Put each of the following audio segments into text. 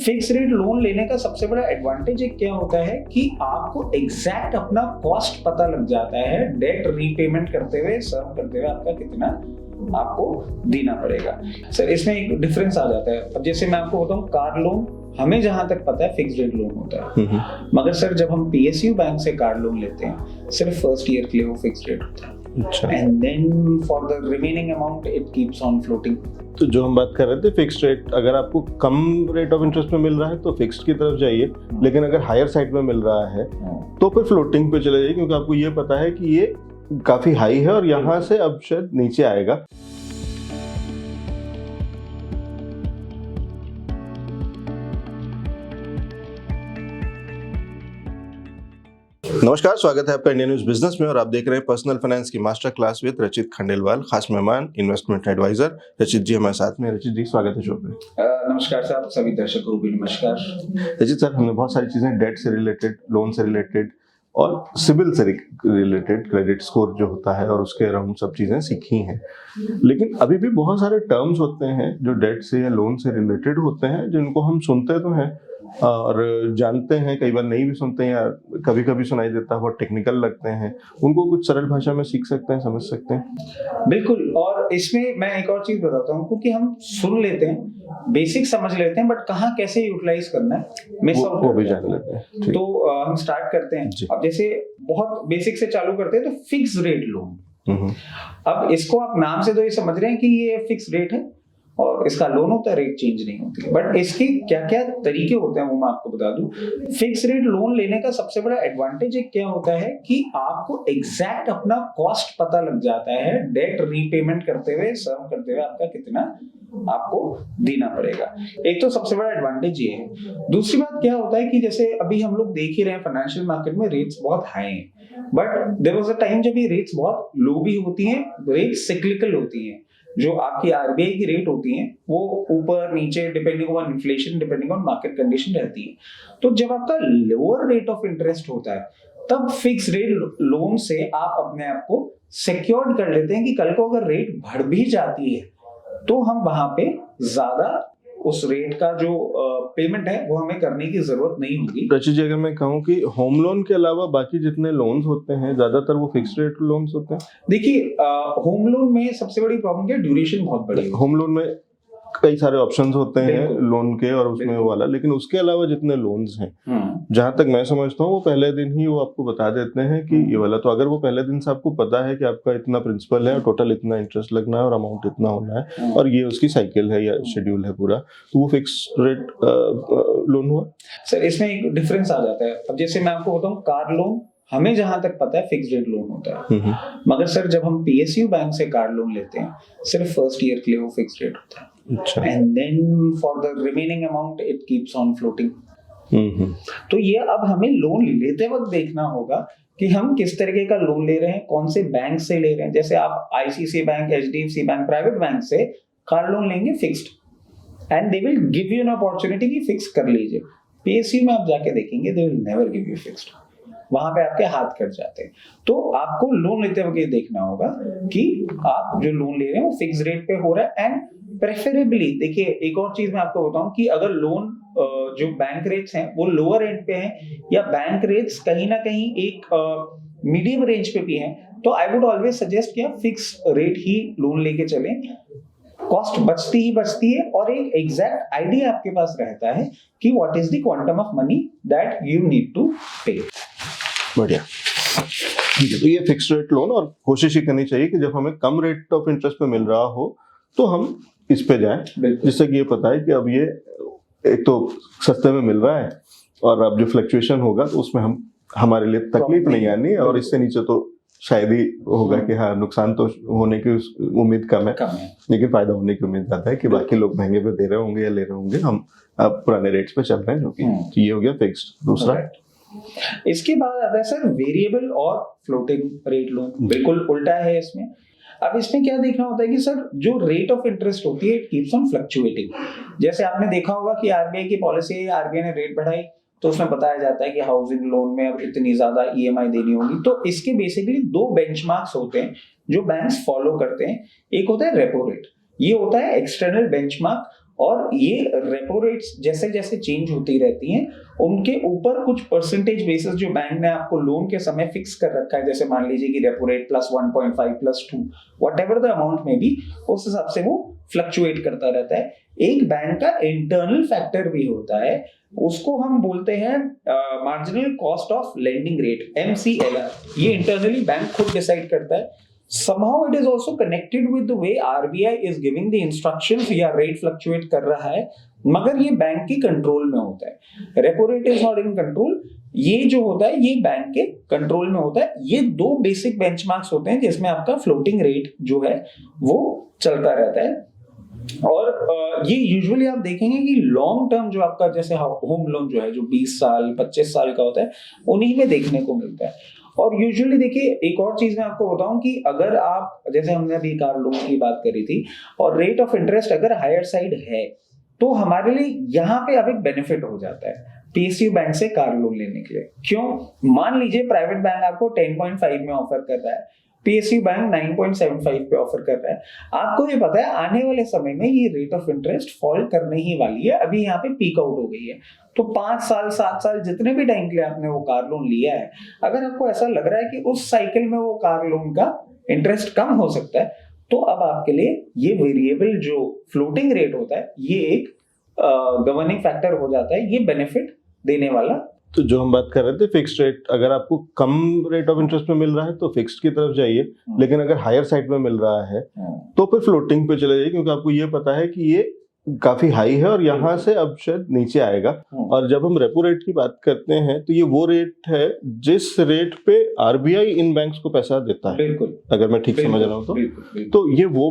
Fix rate loan लेने का सबसे बड़ा एडवांटेज एक क्या होता है कि आपको एग्जैक्ट अपना कॉस्ट पता लग जाता है, डेट रीपेमेंट करते हुए, सर्व करते हुए आपका कितना आपको देना पड़ेगा। सर इसमें एक डिफरेंस आ जाता है। अब जैसे मैं आपको बताऊं, कार लोन हमें जहां तक पता है फिक्स रेट लोन होता है, मगर सर जब हम पीएसयू बैंक से कार लोन लेते हैं सिर्फ फर्स्ट ईयर के लिए वो फिक्स रेट होता है, and then for the remaining amount it keeps on floating. तो जो हम बात कर रहे थे फिक्स्ड रेट, अगर आपको कम रेट ऑफ इंटरेस्ट में मिल रहा है तो फिक्स्ड की तरफ जाइए, लेकिन अगर हायर साइड में मिल रहा है तो फिर फ्लोटिंग पे चले जाइए, क्योंकि आपको ये पता है कि ये काफी हाई है और यहाँ से अब शायद नीचे आएगा। नमस्कार, स्वागत है आपका इंडियन न्यूज बिजनेस में और आप देख रहे हैं पर्सनल फाइनेंस की मास्टर क्लास विद रचित खंडेलवाल, खास मेहमान इन्वेस्टमेंट एडवाइजर। रचित जी हमारे साथ में। रचित जी स्वागत है शो पे। नमस्कार साहब, सभी दर्शकों को भी नमस्कार। रचित सर, हमने बहुत सारी चीजें डेट से रिलेटेड, लोन से रिलेटेड और सिबिल से रिलेटेड, क्रेडिट स्कोर जो होता है और उसके अराउंड सब चीजें सीखी हैं, लेकिन अभी भी बहुत सारे टर्म्स होते हैं जो डेट से या लोन से रिलेटेड होते हैं जिनको हम सुनते तो हैं और जानते हैं, कई बार नहीं भी सुनते हैं या कभी कभी सुनाई देता है, बहुत टेक्निकल लगते हैं, उनको कुछ सरल भाषा में सीख सकते हैं, समझ सकते हैं। बिल्कुल, और इसमें मैं एक और चीज बताता हूँ, क्योंकि हम सुन लेते हैं, बेसिक समझ लेते हैं, बट कहाँ कैसे यूटिलाइज करना है मिस आउट वो भी जान लेते हैं। तो हम स्टार्ट करते हैं। अब जैसे बहुत बेसिक से चालू करते हैं, तो फिक्स रेट लोन। अब इसको आप नाम से तो ये समझ रहे हैं कि ये फिक्स रेट है और इसका लोन होता है, रेट चेंज नहीं होती है, बट इसके क्या क्या तरीके होते हैं वो मैं आपको बता दूं। फिक्स रेट लोन लेने का सबसे बड़ा एडवांटेज एक क्या होता है कि आपको एग्जैक्ट अपना कॉस्ट पता लग जाता है, डेट रीपेमेंट करते हुए, सर्व करते हुए आपका कितना आपको देना पड़ेगा। एक तो सबसे बड़ा एडवांटेज ये है। दूसरी बात क्या होता है कि जैसे अभी हम लोग देख ही रहे हैं फाइनेंशियल मार्केट में रेट्स बहुत हाई हैं, but there was a time जब ये रेट्स बहुत लो भी होती हैं, रेट्स साइक्लिकल होती हैं। जो आपकी आरबीआई की रेट होती हैं वो ऊपर नीचे depending on inflation, depending on market condition रहती है। तो जब आपका लोअर रेट ऑफ इंटरेस्ट होता है तब फिक्स रेट लोन से आप अपने आप को सिक्योर्ड कर लेते हैं कि कल को अगर रेट बढ़ भी जाती है तो हम वहां पे ज्यादा उस रेट का जो पेमेंट है वो हमें करने की जरूरत नहीं होगी। रचित जी, अगर मैं कहूँ कि होम लोन के अलावा बाकी जितने लोन्स होते हैं ज्यादातर वो फिक्स्ड रेट लोन्स होते हैं। देखिए, होम लोन में सबसे बड़ी प्रॉब्लम क्या है, ड्यूरेशन बहुत बड़ी है। होम लोन में कई सारे ऑप्शंस होते हैं लोन के और उसमें वाला, लेकिन उसके अलावा जितने लोन्स हैं, जहां तक मैं समझता हूँ वो पहले दिन ही वो आपको बता देते हैं कि ये वाला। तो अगर वो पहले दिन से आपको पता है कि आपका इतना प्रिंसिपल है और टोटल इतना इंटरेस्ट लगना है और अमाउंट इतना होना है और ये उसकी साइकिल है या शेड्यूल है पूरा, तो वो फिक्स रेट लोन हुआ। सर इसमें एक डिफरेंस आ जाता है। अब जैसे मैं आपको बताऊं, कार लोन हमें जहां तक पता है फिक्स रेट लोन होता है, मगर सर जब हम पीएसयू बैंक से कार लोन लेते हैं सिर्फ फर्स्ट ईयर के लिए वो फिक्स रेट होता है, and then for the remaining amount it keeps on floating. तो ये अब हमें लोन लेते वक्त देखना होगा कि हम किस तरीके का लोन ले रहे हैं, कौन से बैंक से ले रहे हैं। जैसे आप ICICI bank, HDFC bank, private bank से कार लोन लेंगे fixed, and they will give you an opportunity कि फिक्स कर लीजिए। पीएसयू में आप जाके देखेंगे they will never give you fixed, वहां पे आपके हाथ कट जाते हैं। तो आपको लोन लेते वक्त ये देखना होगा कि आप जो लोन ले रहे हैं वो फिक्स रेट पे हो रहा है, एंड प्रेफरेबली देखिए एक और चीज मैं आपको बताऊं कि अगर लोन जो बैंक रेट्स हैं वो लोअर एंड पे हैं या बैंक रेट्स कहीं ना कहीं एक मीडियम रेंज पे भी हैं, तो आई वुड ऑलवेज सजेस्ट कि आप फिक्स रेट ही लोन लेके चलें। कॉस्ट बचती ही बचती है और एक एग्जैक्ट आइडिया आपके पास रहता है कि what is the quantum of money that you need to pay. बढ़िया, ठीक है। तो ये फिक्स रेट लोन, और कोशिश ही करनी चाहिए कि जब हमें कम रेट ऑफ इंटरेस्ट पे मिल रहा हो तो हम इस पे जाएं, जिससे कि ये पता है कि अब ये एक तो सस्ते में मिल रहा है और अब जो फ्लक्चुएशन होगा तो उसमें हम हमारे लिए तकलीफ नहीं आनी, और इससे नीचे तो शायद ही होगा कि हाँ नुकसान तो होने की उम्मीद कम है, लेकिन फायदा होने की उम्मीद ज्यादा है कि बाकी लोग महंगे पे दे रहे होंगे या ले रहे होंगे, हम अब पुराने रेट्स पे चल रहे हैं, जो कि ये हो गया फिक्स्ड। दूसरा इसके बाद आता है सर वेरिएबल और फ्लोटिंग रेट लोन, बिल्कुल उल्टा है इसमें। अब इसमें क्या देखना होता है कि सर जो रेट ऑफ इंटरेस्ट होती है इट कीप्स ऑन फ्लक्चुएटिंग। जैसे आपने देखा होगा कि आरबीआई की पॉलिसी है, आरबीआई ने रेट बढ़ाई तो उसमें बताया जाता है कि हाउसिंग लोन में अब इतनी ज्यादा ईएमआई देनी होगी। तो इसके बेसिकली दो बेंचमार्क्स होते हैं जो बैंक्स फॉलो करते हैं। एक होता है रेपो रेट, ये होता है एक्सटर्नल बेंचमार्क, और ये रेपो रेट्स जैसे जैसे चेंज होती रहती हैं, उनके ऊपर कुछ परसेंटेज बेसिस जो बैंक ने आपको लोन के समय फिक्स कर रखा है, जैसे मान लीजिए कि repo rate plus 1.5 plus 2 whatever the amount में भी, उस हिसाब से वो फ्लक्चुएट करता रहता है। एक बैंक का इंटरनल फैक्टर भी होता है, उसको हम बोलते हैं marginal cost of lending rate, MCLR। ये इंटरनली बैंक खुद डिसाइड करता है। somehow it is also connected with the way RBI is giving the instructions या rate fluctuate कर रहा है, मगर ये बैंक के कंट्रोल में होता है। Repo rate is not in control, ये जो होता है ये बैंक के कंट्रोल में होता है। ये दो बेसिक बेंचमार्क्स होते हैं जिसमें आपका फ्लोटिंग रेट जो है वो चलता रहता है। और ये यूजुअली आप देखेंगे कि लॉन्ग टर्म जो आपका जैसे होम लोन जो है जो 20 साल 25 साल का होता है, उन्हीं में देखने को मिलता है। और यूजुअली देखिए, एक और चीज मैं आपको बताऊं कि अगर आप, जैसे हमने अभी कार लोन की बात करी थी, और रेट ऑफ इंटरेस्ट अगर हायर साइड है तो हमारे लिए यहाँ पे अब एक बेनिफिट हो जाता है PSU बैंक से कार लोन लेने के लिए। क्यों? मान लीजिए प्राइवेट बैंक आपको 10.5 में ऑफर कर रहा है, PSU बैंक 9.75 पे ऑफर कर रहा है। आपको ये पता है आने वाले समय में ये रेट ऑफ इंटरेस्ट फॉल करने ही वाली है, अभी यहाँ पे पीक आउट हो गई है। तो 5 साल 7 साल जितने भी टाइम के लिए आपने वो कार लोन लिया है, अगर आपको ऐसा लग रहा है कि उस साइकिल में वो कार लोन का इंटरेस्ट कम हो सकता है, तो अब आपके लिए ये वेरिएबल जो फ्लोटिंग रेट होता है ये एक गवर्निंग फैक्टर हो जाता है, ये बेनिफिट देने वाला। तो जो हम बात कर रहे थे फिक्स्ड रेट, अगर आपको कम रेट ऑफ इंटरेस्ट में मिल रहा है तो फिक्स्ड की तरफ जाइए, लेकिन अगर हायर साइड में मिल रहा है तो फिर फ्लोटिंग पे चले जाइए, क्योंकि आपको ये पता है कि ये काफी हाई है और यहाँ से अब शायद नीचे आएगा। और जब हम रेपो रेट की बात करते हैं तो ये वो रेट है जिस रेट पे RBI इन बैंक्स को पैसा देता है। बिल्कुल, अगर मैं ठीक समझ रहा हूँ तो ये वो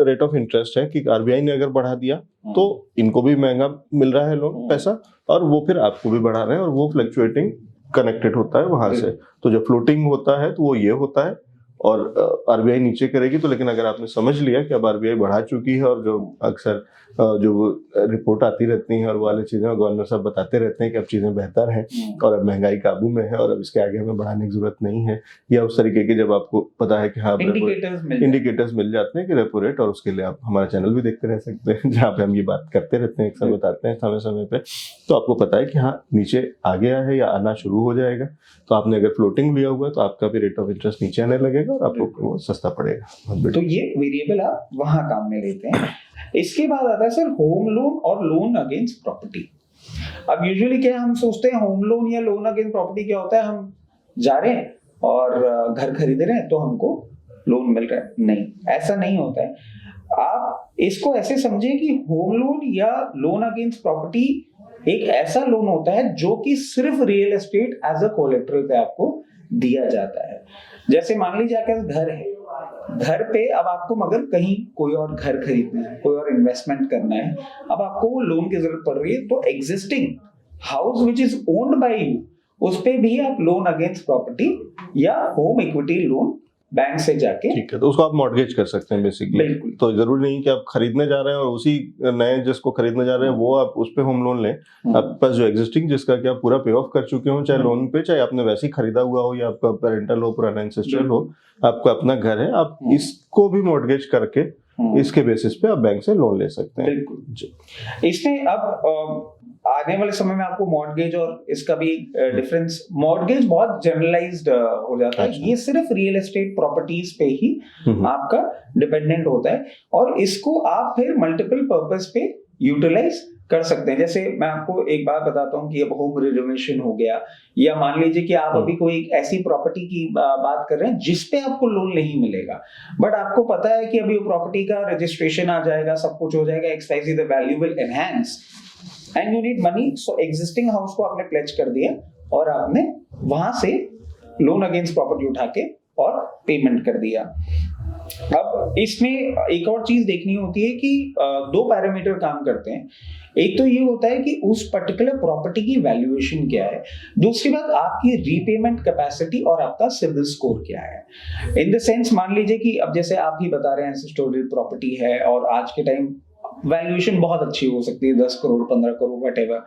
रेट ऑफ इंटरेस्ट है कि RBI ने अगर बढ़ा दिया तो इनको भी महंगा मिल रहा है लोन पैसा, और वो फिर आपको भी बढ़ा रहे हैं, और वो फ्लक्चुएटिंग कनेक्टेड होता है वहां से। तो जब फ्लोटिंग होता है तो वो ये होता है, और RBI नीचे करेगी तो, लेकिन अगर आपने समझ लिया कि अब RBI बढ़ा चुकी है, और जो अक्सर जो रिपोर्ट आती रहती हैं और वो वाली चीजें गवर्नर साहब बताते रहते हैं कि अब चीजें बेहतर हैं और अब महंगाई काबू में है और अब इसके आगे हमें बढ़ाने की जरूरत नहीं है, या उस तरीके के जब आपको पता है कि हाँ इंडिकेटर्स मिल जाते हैं कि रेपो रेट, और उसके लिए आप हमारा चैनल भी देखते रह सकते हैं जहाँ पे हम ये बात करते रहते हैं, अक्सर बताते हैं समय समय पे, तो आपको पता है कि हाँ नीचे आ गया है या आना शुरू हो जाएगा। तो आपने अगर फ्लोटिंग लिया हुआ है तो आपका भी रेट ऑफ इंटरेस्ट नीचे आने लगेगा और आपको वो सस्ता पड़ेगा। तो ये वेरिएबल आप वहां काम में लेते हैं। इसके बाद आता है सर होम लोन और लोन अगेंस्ट प्रॉपर्टी। अब यूजुअली क्या हम सोचते हैं होम लोन या लोन अगेंस्ट प्रॉपर्टी क्या होता है, हम जा रहे हैं और घर खरीद रहे हैं तो हमको लोन मिल रहा है। नहीं, ऐसा नहीं होता है। आप इसको ऐसे समझें कि होम लोन या लोन अगेंस्ट प्रॉपर्टी एक ऐसा लोन होता है जो कि सिर्फ real estate as a collateral पे आपको दिया जाता है। जैसे मान लीजिए आपके पास घर है, घर पे अब आपको मगर कहीं कोई और घर खरीदना है, कोई और इन्वेस्टमेंट करना है, अब आपको वो लोन की जरूरत पड़ रही है, तो existing house which is owned by you, उस पे भी आप लोन अगेंस्ट प्रॉपर्टी या होम इक्विटी लोन बैंक से जाके, ठीक है, तो उसको आप मॉर्गेज कर सकते हैं बेसिकली। तो जरूरी नहीं कि आप खरीदने जा रहे हैं और उसी नए जिसको खरीदने जा रहे हैं वो आप उस पे होम लोन लें। आपके पास जो एग्जिस्टिंग जिसका कि आप पूरा पे ऑफ कर चुके हो, चाहे लोन पे, चाहे आपने वैसे ही खरीदा हुआ हो या आपका पेरेंटल हो, पुराना एंसेस्ट्रल हो, आपका अपना घर है, आप इसको भी मॉर्गेज करके इसके बेसिस पे आप बैंक से लोन ले सकते हैं। बिल्कुल। इसमें अब आने वाले समय में आपको मॉर्गेज और इसका भी डिफरेंस, मॉर्गेज बहुत जनरलाइज्ड हो जाता है, ये सिर्फ रियल एस्टेट प्रॉपर्टीज पे ही आपका डिपेंडेंट होता है, और इसको आप फिर मल्टीपल पर्पस पे यूटिलाइज कर सकते हैं। जैसे मैं आपको एक बात बताता हूँ कि अब होम रिनोवेशन हो गया, या मान लीजिए कि आप अभी कोई एक ऐसी प्रॉपर्टी की बात कर रहे हैं जिसपे आपको लोन नहीं मिलेगा, बट आपको पता है कि अभी वो प्रॉपर्टी का रजिस्ट्रेशन आ जाएगा, सब कुछ हो जाएगा, XYZ the value will enhance and you need money. So existing house को आपने प्लेज कर दिया और आपने वहां से लोन अगेंस्ट प्रॉपर्टी उठा के और पेमेंट कर दिया। अब इसमें एक और चीज देखनी होती है कि 2 पैरामीटर काम करते हैं। एक तो ये होता है कि उस पर्टिकुलर प्रॉपर्टी की वैल्यूएशन क्या है, दूसरी बात आपकी रीपेमेंट कैपेसिटी और आपका सिविल स्कोर क्या है। इन द सेंस मान लीजिए कि अब जैसे आप ही बता रहे हैं स्टोरेज प्रॉपर्टी है और आज के टाइम वैल्यूएशन बहुत अच्छी हो सकती है, 10 करोड़ 15 करोड़ व्हाटएवर।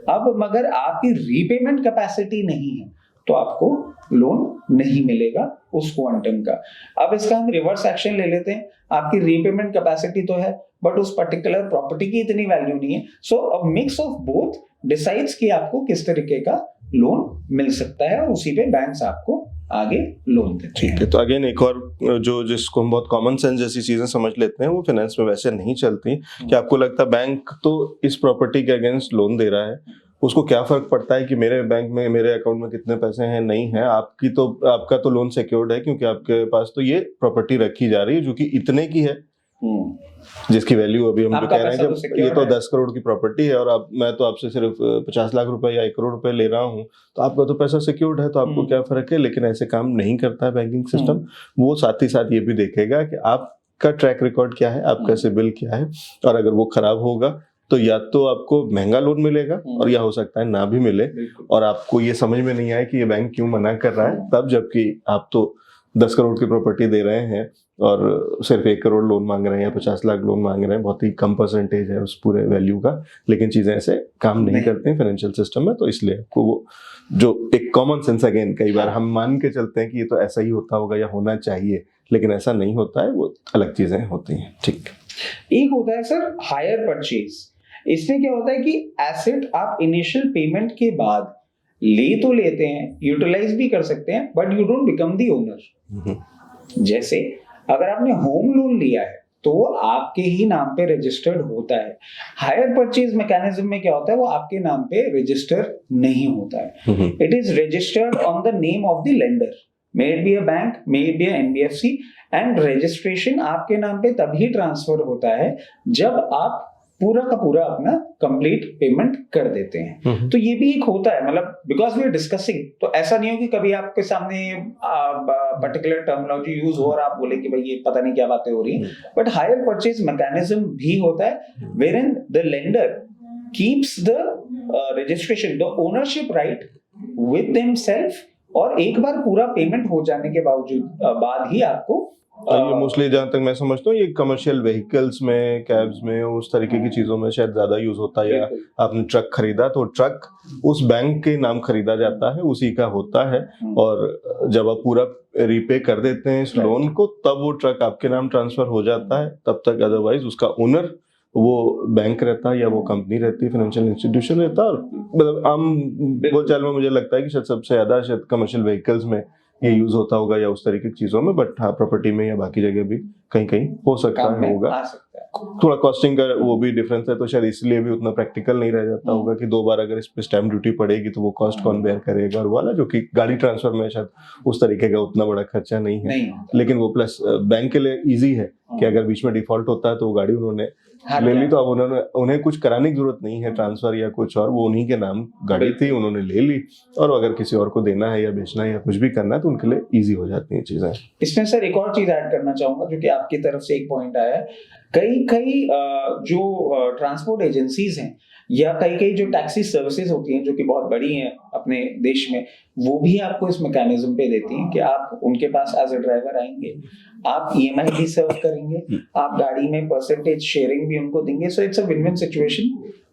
अब मगर आपकी रीपेमेंट कैपेसिटी नहीं है तो आपको लोन नहीं मिलेगा उस क्वांटम का। अब इसका हम रिवर्स एक्शन ले लेते हैं, आपकी रीपेमेंट कैपेसिटी तो है बट उस पर्टिकुलर प्रॉपर्टी की इतनी वैल्यू नहीं है, so a mix of both decides कि आपको किस तरीके का लोन मिल सकता है और उसी पे बैंक्स आपको आगे लोन देते हैं। ठीक है, तो अगेन एक और जो जिसको हम बहुत कॉमन सेंस जैसी चीजें समझ लेते हैं वो फाइनेंस में वैसे नहीं चलती। कि आपको लगता है बैंक तो इस प्रॉपर्टी के अगेंस्ट लोन दे रहा है, उसको क्या फर्क पड़ता है कि मेरे बैंक में मेरे अकाउंट में कितने पैसे हैं नहीं है, आपका तो लोन सिक्योर्ड है क्योंकि आपके पास तो ये प्रॉपर्टी रखी जा रही है जो कि इतने की है, जिसकी वैल्यू अभी हम कह रहे हैं कि ये तो 10 करोड़ की प्रॉपर्टी है और मैं तो आपसे सिर्फ 50 लाख रुपए या 1 करोड़ रुपए ले रहा हूँ, तो आपका तो पैसा सिक्योर्ड है, तो आपको क्या फर्क है। लेकिन ऐसे काम नहीं करता है बैंकिंग सिस्टम। वो साथ ही साथ ये भी देखेगा कि आपका ट्रैक रिकॉर्ड क्या है, आपका सिबिल क्या है, और अगर वो खराब होगा तो या तो आपको महंगा लोन मिलेगा और या हो सकता है ना भी मिले, और आपको ये समझ में नहीं आए कि ये बैंक क्यों मना कर रहा है तब, जबकि आप तो 10 करोड़ की प्रॉपर्टी दे रहे हैं और सिर्फ 1 करोड़ लोन मांग रहे हैं या 50 लाख लोन मांग रहे हैं। बहुत ही कम परसेंटेज है उस पूरे वैल्यू का, लेकिन चीजें ऐसे काम नहीं करते हैं फाइनेंशियल सिस्टम में। तो इसलिए आपको वो जो एक कॉमन सेंस, अगेन कई बार हम मान के चलते हैं कि ये तो ऐसा ही होता होगा या होना चाहिए, लेकिन ऐसा नहीं होता है, वो अलग चीजें होती हैं। ठीक, एक होता है सर हायर परचेज। इसमें क्या होता है कि एसेट आप इनिशियल पेमेंट के बाद ले तो लेते हैं, यूटिलाइज भी कर सकते हैं, but you don't become the owner. जैसे अगर आपने होम लोन लिया है तो वो आपके ही नाम पे रजिस्टर्ड होता है। हायर परचेज मैकेनिज्म में क्या होता है, वो आपके नाम पे रजिस्टर नहीं होता है। It is registered on the name of the lender, may it be a bank, may it be a NBFC, and registration आपके नाम पे तभी ट्रांसफर होता है जब आप पूरा का पूरा अपना कंप्लीट पेमेंट कर देते हैं। तो ये भी एक होता है, मतलब बिकॉज वी आर डिस्कसिंग, तो ऐसा नहीं हो कि कभी आपके सामने पर्टिकुलर टर्मिनोलॉजी यूज हो और आप बोले कि भाई ये पता नहीं क्या बातें हो रही हैं। बट हायर परचेज मैकेनिज्म भी होता है wherein the lender keeps the registration, the ownership right with themselves, और एक बार पूरा पेमेंट हो जाने के बाद ही आपको ये मोस्टली जहाँ तक मैं समझता हूँ ये कमर्शियल व्हीकल्स में, कैब्स में, उस तरीके की चीजों में शायद ज्यादा यूज होता है। या आपने ट्रक खरीदा तो ट्रक उस बैंक के नाम खरीदा जाता है, उसी का होता है, और जब आप पूरा रीपे कर देते हैं इस लोन को तब वो ट्रक आपके नाम ट्रांसफर हो जाता है। तब तक अदरवाइज उसका ओनर वो बैंक रहता है या वो कंपनी रहती है, फाइनेंशियल इंस्टीट्यूशन रहता है। और मतलब आम बोलचाल में मुझे लगता है कि शायद सबसे ज्यादा शायद कमर्शियल व्हीकल्स में ये यूज होता होगा या उस तरीके की चीजों में, बट हाँ प्रॉपर्टी में या बाकी जगह भी कहीं कहीं हो सकता है, होगा। थोड़ा कॉस्टिंग का वो भी डिफरेंस है, तो शायद इसलिए भी उतना प्रैक्टिकल नहीं रह जाता होगा कि 2 बार अगर इस पे स्टैम्प ड्यूटी पड़ेगी तो वो कॉस्ट कौन बेयर करेगा, और वाला जो कि गाड़ी ट्रांसफर में शायद उस तरीके का उतना बड़ा खर्चा नहीं है। लेकिन वो प्लस बैंक के लिए ईजी है कि अगर बीच में डिफॉल्ट होता है तो वो गाड़ी उन्होंने ले ली, तो अब उन्हें कुछ कराने की जरूरत नहीं है ट्रांसफर या कुछ और, वो उन्हीं के नाम गाड़ी थी, उन्होंने ले ली, और अगर किसी और को देना है या बेचना है या कुछ भी करना है तो उनके लिए इजी हो जाती हैं चीजें। इसमें सर एक और चीज ऐड करना चाहूंगा जो कि आपकी तरफ से एक पॉइंट आया है, कई जो ट्रांसपोर्ट एजेंसीज हैं या कई जो टैक्सी सर्विसेज होती हैं जो कि बहुत बड़ी हैं अपने देश में, वो भी आपको इस मैकेनिज्म पे देती हैं कि आप उनके पास एज अ ड्राइवर आएंगे, आप ईएमआई भी सर्व करेंगे, आप गाड़ी में परसेंटेज शेयरिंग भी उनको देंगे। So it's a win win situation.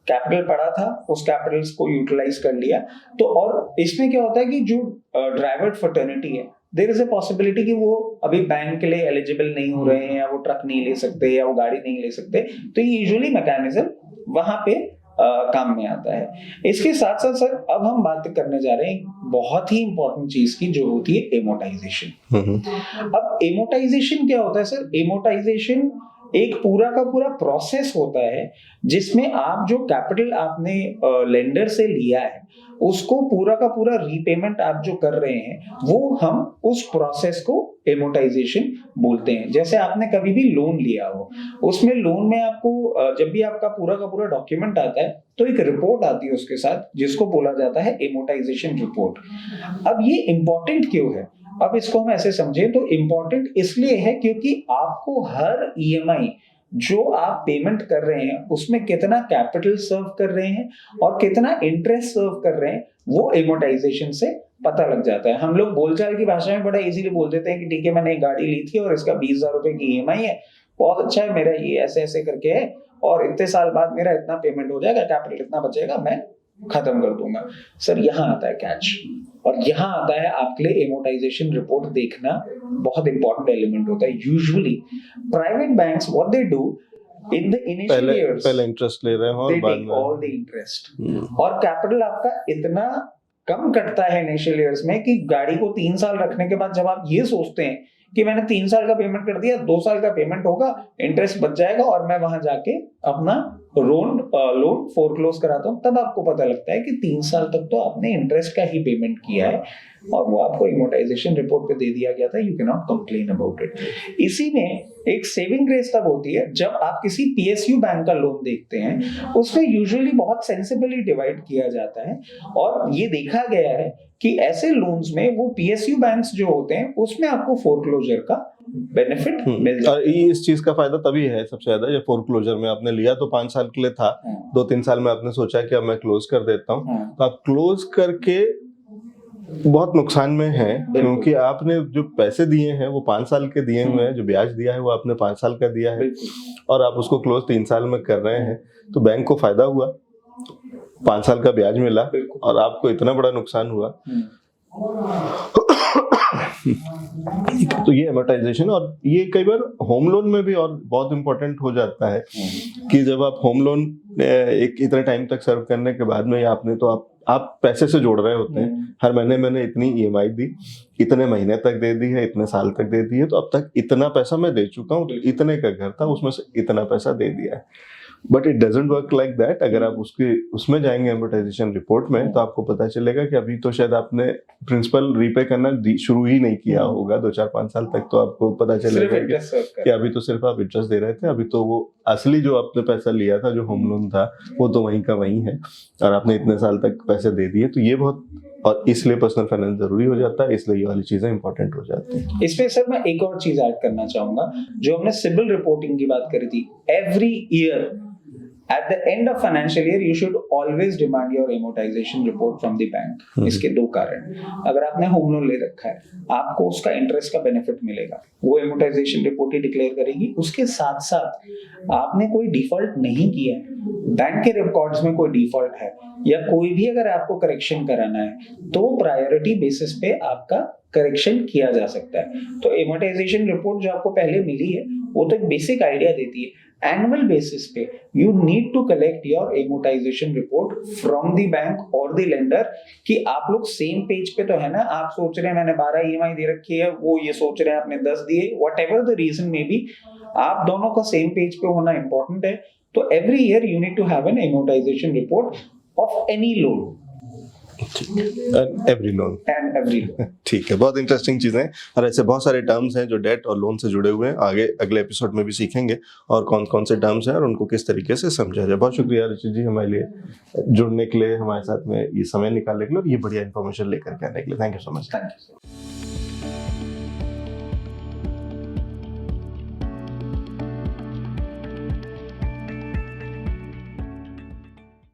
Capital पड़ा था, उस कैपिटल्स को यूटिलाइज कर लिया। तो और इसमें क्या होता है कि जो ड्राइवर फर्टर्निटी है, देयर इज अ पॉसिबिलिटी कि वो अभी बैंक के लिए एलिजिबल नहीं हो रहे हैं, या वो ट्रक नहीं ले सकते, या वो गाड़ी नहीं ले सकते, तो ये यूजुअली मैकेनिज्म वहां पे काम में आता है। इसके साथ साथ सर अब हम बात करने जा रहे हैं बहुत ही इंपॉर्टेंट चीज की, जो होती है एमोटाइजेशन। अब एमोटाइजेशन क्या होता है सर? एमोटाइजेशन एक पूरा का पूरा प्रोसेस होता है जिसमें आप जो कैपिटल आपने लेंडर से लिया है उसको पूरा का पूरा रीपेमेंट आप जो कर रहे हैं, वो हम उस प्रोसेस को एमोटाइजेशन बोलते हैं। जैसे आपने कभी भी लोन लिया हो, उसमें लोन में आपको जब भी आपका पूरा का पूरा डॉक्यूमेंट आता है तो एक रिपोर्ट आती है उसके साथ, जिसको बोला जाता है एमोटाइजेशन रिपोर्ट। अब ये इंपॉर्टेंट क्यों है? अब इसको हम ऐसे समझें तो इंपॉर्टेंट इसलिए है क्योंकि आपको हर ईएमआई जो आप पेमेंट कर रहे हैं उसमें कितना कैपिटल सर्व कर रहे हैं और कितना इंटरेस्ट सर्व कर रहे हैं, वो एमोटाइजेशन से पता लग जाता है। हम लोग बोलचाल की भाषा में बड़ा इजीली बोल देते हैं कि ठीक है, मैंने एक गाड़ी ली थी और इसका 20,000 रुपए की ईएमआई है, बहुत अच्छा है, मेरा ये ऐसे ऐसे करके है और इतने साल बाद मेरा इतना पेमेंट हो जाएगा, कैपिटल इतना बचेगा, मैं खत्म कर दूंगा। सर यहाँ आता है कैच। और यहाँ आता है आपके लिए एमोर्टाइजेशन रिपोर्ट देखना बहुत इंपॉर्टेंट एलिमेंट होता है। Usually private banks what they do in the initial years, पहले इंटरेस्ट ले रहे हैं और बाद में ऑल द इंटरेस्ट, और कैपिटल आपका इतना कम कटता है इनिशियल इयर्स में कि गाड़ी को 3 साल रखने के बाद जब आप ये सोचते हैं कि मैंने 3 साल का पेमेंट कर दिया, 2 साल का पेमेंट होगा, इंटरेस्ट बच जाएगा और मैं वहां जाके अपना लोन फोरक्लोज कराता हूँ, तब आपको पता लगता है कि 3 साल तक तो आपने इंटरेस्ट का ही पेमेंट किया है और वो आपको एमोर्टाइजेशन रिपोर्ट पे दे दिया गया था। You can not complain about it. इसी में एक सेविंग ग्रेस तब होती है जब आप किसी पीएसयू बैंक का लोन देखते हैं, उसमें यूजुअली बहुत सेंसिबली डिवाइड किया जाता है और ये देखा गया है कि ऐसे लोन्स में वो पीएसयू बैंक्स जो होते हैं उसमें आपको फोरक्लोजर का बेनिफिट मिल जाता है। और ये इस चीज का फायदा तभी है सबसे ज्यादा, जब फोरक्लोजर में आपने लिया तो 5 साल के लिए था, 2-3 साल में आपने सोचा कि अब मैं क्लोज कर देता हूँ, तो आप क्लोज करके बहुत नुकसान में है, क्योंकि आपने जो पैसे दिए हैं वो 5 साल के दिए हुए हैं, जो ब्याज दिया है वो आपने 5 साल का दिया है और आप उसको क्लोज 3 साल में कर रहे हैं, तो बैंक को फायदा हुआ, 5 साल का ब्याज मिला और आपको इतना बड़ा नुकसान हुआ। तो ये एमोर्टाइजेशन, और ये कई बार होम लोन में भी और बहुत इंपॉर्टेंट हो जाता है कि जब आप होम लोन एक इतने टाइम तक सर्व करने के बाद में आपने तो आप पैसे से जोड़ रहे होते हैं, हर महीने मैंने इतनी ईएमआई दी, इतने महीने तक दे दी है, इतने साल तक दे दी है, तो अब तक इतना पैसा मैं दे चुका हूँ, तो इतने का घर था उसमें से इतना पैसा दे दिया है। But it doesn't work like that. अगर आप उसमें जाएंगे एमोर्टाइजेशन रिपोर्ट में, तो आपको पता चलेगा कि अभी तो शायद आपने प्रिंसिपल रीपे करना शुरू ही नहीं किया होगा 2-4-5 साल तक, तो आपको पता चलेगा कि अभी तो सिर्फ आप इंटरेस्ट दे रहे थे, अभी तो वो असली जो आपने पैसा लिया था, जो होम लोन था, वो तो वहीं का वहीं है और आपने इतने साल तक पैसे दे दिए। तो ये बहुत, और इसलिए पर्सनल फाइनेंस जरूरी हो जाता है, इसलिए ये वाली चीजें इंपॉर्टेंट हो जाती हैं। इसमें सर मैं एक और चीज ऐड करना चाहूंगा, जो हमने सिबिल रिपोर्टिंग की बात करी थी। Every year at the end of financial year you should always demand your amortization report from the bank। इसके 2 कारण, अगर आपने होम लोन ले रखा है आपको उसका इंटरेस्ट का बेनिफिट मिलेगा, वो एमोर्टाइजेशन रिपोर्ट ही डिक्लेयर करेगी। उसके साथ साथ आपने कोई डिफॉल्ट नहीं किया है, बैंक के रिकॉर्ड्स में कोई डिफॉल्ट है या कोई भी अगर आपको करेक्शन कराना है तो प्रायोरिटी बेसिस पे आपका करेक्शन किया जा सकता है। तो एमोर्टाइजेशन रिपोर्ट जो आपको पहले मिली है वो तो एक बेसिक आइडिया देती है। एनुअल बेसिस पे you need to collect your amortisation report from the bank और द लेंडर, कि आप लोग सेम पेज पे तो है ना। आप सोच रहे हैं मैंने 12 ईएमआई दे रखी है, वो ये सोच रहे हैं आपने 10 दिए, व्हाटएवर द रीजन में भी, आप दोनों का सेम पेज पे होना इंपॉर्टेंट है। तो every year you need to have an amortisation report of any loan and every loan. ठीक है, बहुत इंटरेस्टिंग चीजें हैं और ऐसे बहुत सारे टर्म्स हैं जो डेट और लोन से जुड़े हुए हैं। आगे अगले एपिसोड में भी सीखेंगे और कौन कौन से टर्म्स हैं और उनको किस तरीके से समझा जाए। बहुत शुक्रिया ऋषि जी हमारे लिए जुड़ने के लिए, हमारे साथ में ये समय निकालने के लिए और ये बढ़िया इन्फॉर्मेशन लेकर के आने के लिए। Thank you so much. Thank you.